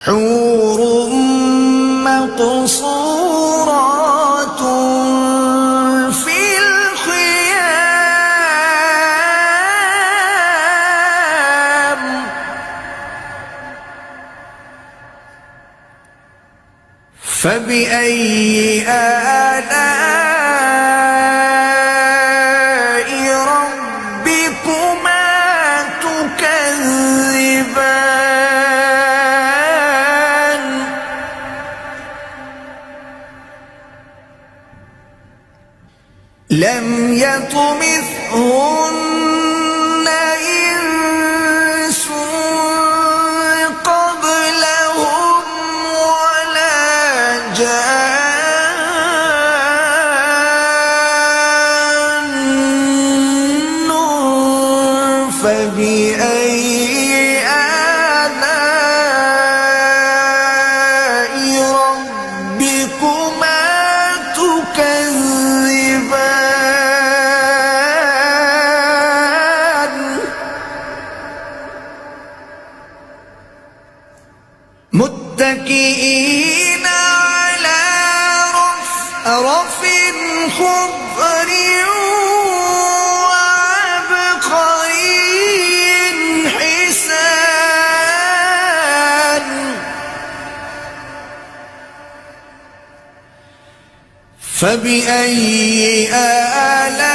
حور مقصورات في الخيام فبأي آلاء ربكما تكذبان لم يطمثهن إنس قبلهم ولا جان فبأي آلاء ربكما تكذبان متكئين على رفرف خضر وعبقري حسان فبأي آلاء